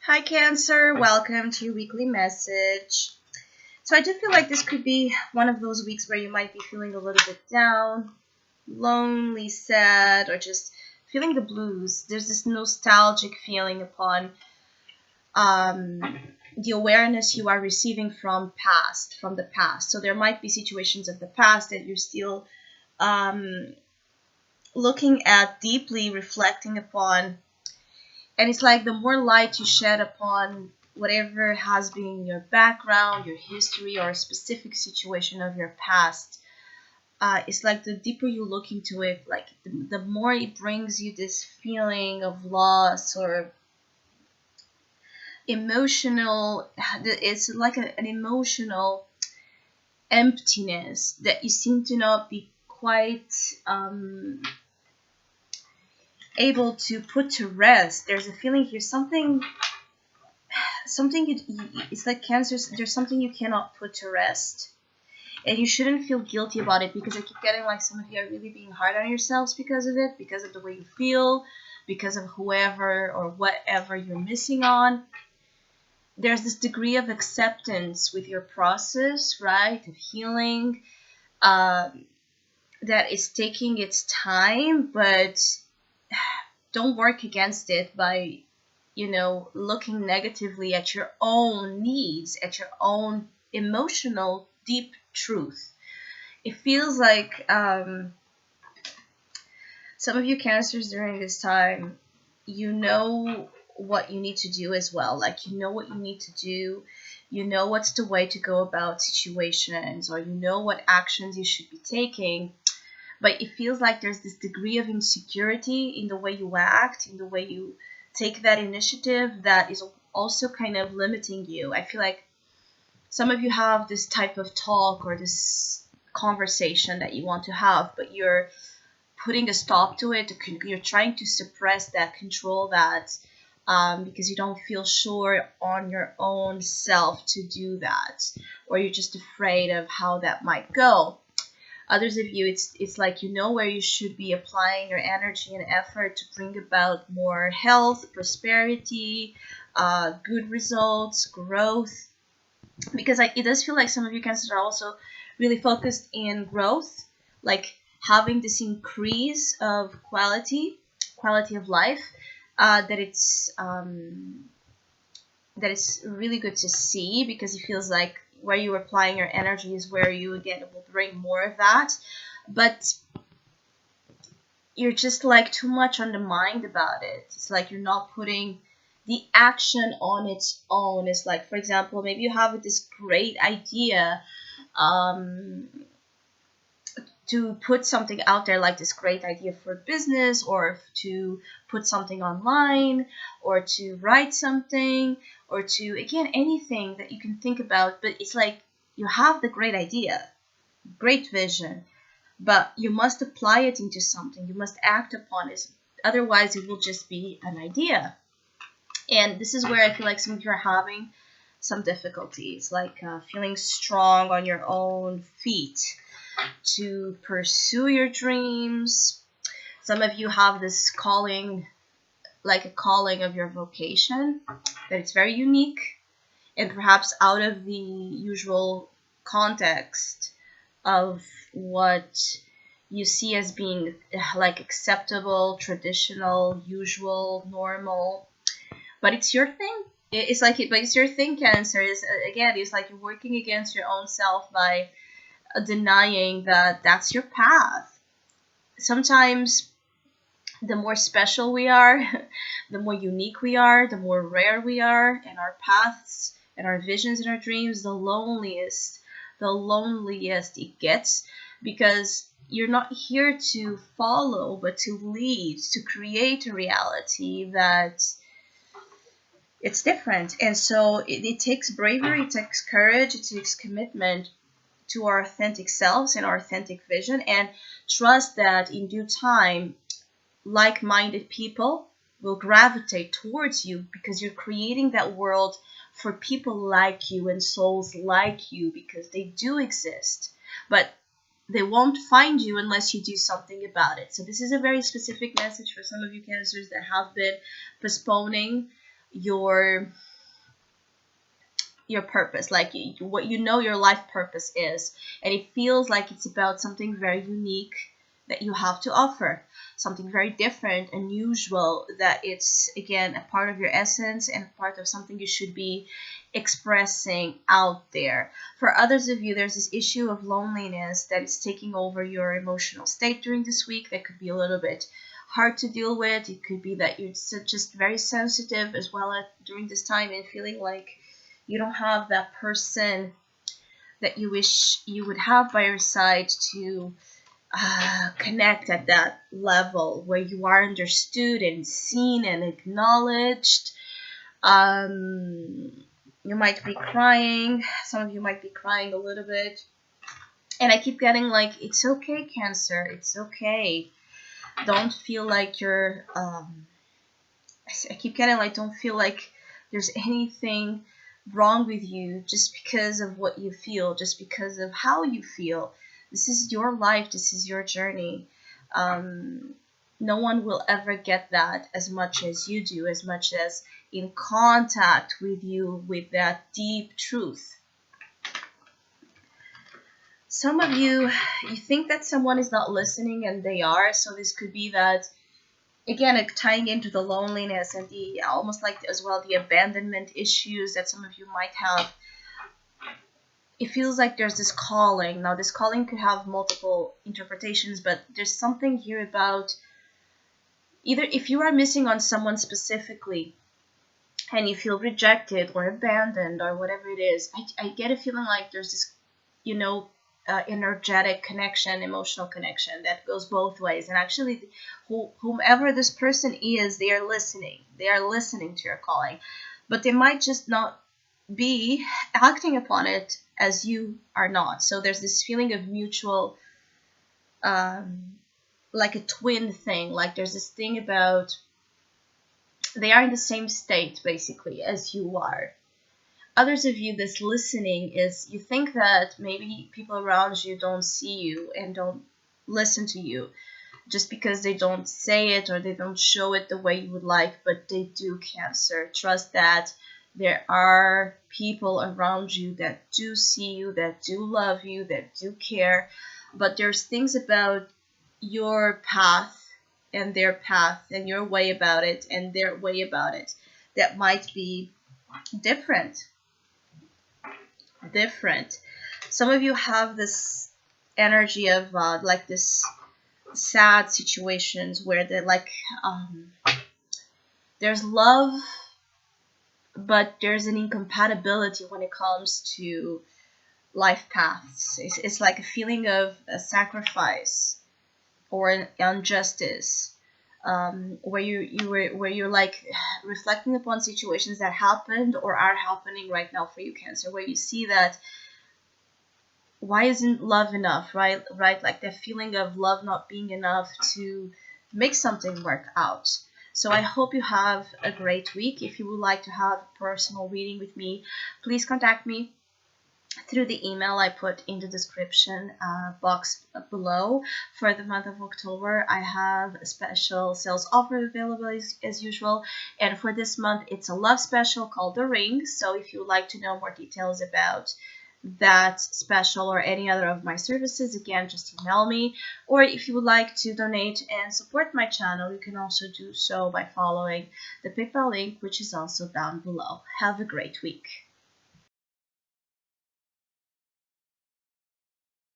Hi, Cancer. Welcome to your weekly message. So, I do feel like this could be one of those weeks where you might be feeling a little bit down, lonely, sad, or just feeling the blues. There's this nostalgic feeling upon um, the awareness you are receiving from the past. So, there might be situations of the past that you're still um, looking at, deeply reflecting upon. And it's like the more light you shed upon whatever has been your background, your history, or a specific situation of your past, it's like the deeper you look into it, like the more it brings you this feeling of loss or emotional. It's like an emotional emptiness that you seem to not be quite able to put to rest. There's a feeling here, something it's like cancer. There's something you cannot put to rest, and you shouldn't feel guilty about it, because I keep getting like some of you are really being hard on yourselves because of it, because of the way you feel, because of whoever or whatever you're missing on. There's this degree of acceptance with your process, right, of healing, um, that is taking its time, but don't work against it by looking negatively at your own needs, at your own emotional deep truth. It feels like some of you cancers during this time, you know what you need to do as well. Like, you know what you need to do. You know what's the way to go about situations, or you know what actions you should be taking. But it feels like there's this degree of insecurity in the way you act, in the way you take that initiative, that is also kind of limiting you. I feel like some of you have this type of talk or this conversation that you want to have, but you're putting a stop to it. You're trying to suppress that, control that, because you don't feel sure on your own self to do that, or you're just afraid of how that might go. Others of you, it's like you know where you should be applying your energy and effort to bring about more health, prosperity, good results, growth. Because it does feel like some of you cancers are also really focused in growth, like having this increase of quality of life, that it's really good to see, because it feels like where you're applying your energy is where you again will bring more of that. But you're just like too much on the mind about it. It's like you're not putting the action on its own. It's like, for example, maybe you have this great idea, um, to put something out there, like this great idea for business, or to put something online, or to write something, or to, again, anything that you can think about. But it's like you have the great idea, great vision, but you must apply it into something. You must act upon it. Otherwise, it will just be an idea. And this is where I feel like some of you are having some difficulties, like feeling strong on your own feet to pursue your dreams. Some of you have this calling, like a calling of your vocation, that it's very unique and perhaps out of the usual context of what you see as being like acceptable, traditional, usual, normal. But it's your thing. It's like but it's your thing, Cancer. Again, it's like you're working against your own self by denying that that's your path. Sometimes the more special we are, the more unique we are, the more rare we are, and our paths and our visions and our dreams, the loneliest it gets, because you're not here to follow, but to lead, to create a reality that it's different. And so it takes bravery, it takes courage, it takes commitment to our authentic selves and our authentic vision, and trust that in due time like-minded people will gravitate towards you, because you're creating that world for people like you and souls like you, because they do exist, but they won't find you unless you do something about it. So this is a very specific message for some of you cancers that have been postponing your purpose, like what you know your life purpose is, and it feels like it's about something very unique that you have to offer, something very different, unusual, that it's again a part of your essence and part of something you should be expressing out there. For others of you, there's this issue of loneliness that is taking over your emotional state during this week. That could be a little bit hard to deal with. It could be that you're just very sensitive as well at during this time, and feeling like you don't have that person that you wish you would have by your side to connect at that level where you are understood and seen and acknowledged. You might be crying. Some of you might be crying a little bit. And I keep getting like, it's okay, Cancer. It's okay. Don't feel like you're... I keep getting like, don't feel like there's anything wrong with you just because of what you feel, just because of how you feel. This is your life. This is your journey. No one will ever get that as much as you do, as much as in contact with you with that deep truth. Some of you think that someone is not listening, and they are. So this could be that, again, tying into the loneliness and the almost like as well the abandonment issues that some of you might have. It feels like there's this calling. Now, this calling could have multiple interpretations, but there's something here about either if you are missing on someone specifically and you feel rejected or abandoned or whatever it is, I get a feeling like there's this, energetic connection, emotional connection that goes both ways. And actually, whomever this person is, they are listening. They are listening to your calling, but they might just not be acting upon it as you are not. So there's this feeling of mutual, like a twin thing. Like there's this thing about they are in the same state basically as you are. Others of you, this listening is, you think that maybe people around you don't see you and don't listen to you just because they don't say it or they don't show it the way you would like, but they do, Cancer. Trust that there are people around you that do see you, that do love you, that do care, but there's things about your path and their path and your way about it and their way about it that might be different. Some of you have this energy of like this sad situations where they're like there's love, but there's an incompatibility when it comes to life paths. It's like a feeling of a sacrifice or an injustice, where you're like reflecting upon situations that happened or are happening right now for you, Cancer, where you see that why isn't love enough, right? Like that feeling of love not being enough to make something work out. So I hope you have a great week. If you would like to have a personal reading with me, please contact me through the email I put in the description box below. For the month of October, I have a special sales offer available as usual, and for this month it's a love special called The Ring. So if you would like to know more details about that special or any other of my services, again, just email me. Or if you would like to donate and support my channel, you can also do so by following the PayPal link, which is also down below. Have a great week.